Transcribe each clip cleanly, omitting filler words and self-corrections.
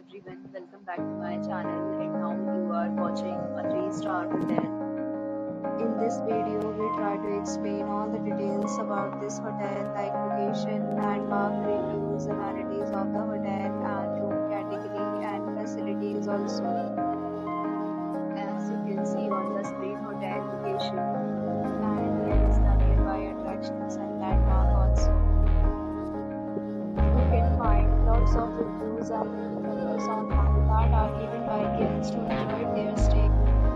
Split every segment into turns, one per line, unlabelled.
everyone, welcome back to my channel and now you are watching a 3-star hotel. In this video, we try to explain all the details about this hotel like location, landmark, reviews, amenities of the hotel and room category and facilities also. As you can see on the screen hotel location and here is the nearby attractions and landmark also. You can find lots of reviews and reviews online that are given by guests who enjoyed their stay.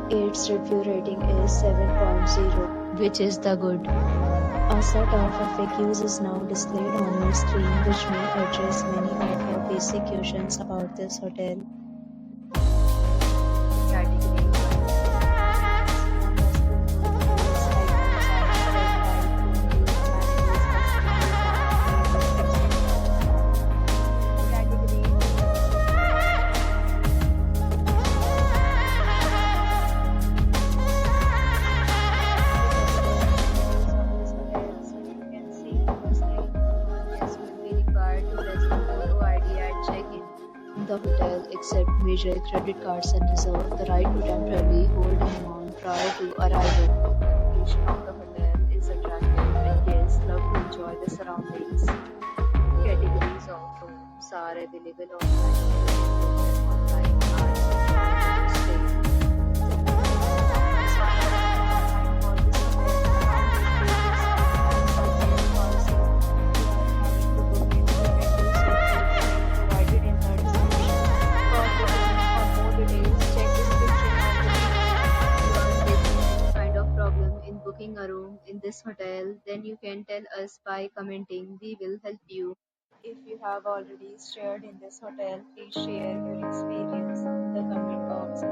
Its review rating is 7.0, which is the good. A set of FAQs is now displayed on your screen, which may address many of your basic questions about this hotel. Category the hotel accepts major credit cards and reserve the right to temporarily hold an amount prior to arrival. The location of the hotel is attractive and guests love to enjoy the surroundings. Categories of rooms are available online and stay. Booking a room in this hotel, then you can tell us by commenting. We will help you. If you have already stayed in this hotel, please share your experience in the comment box.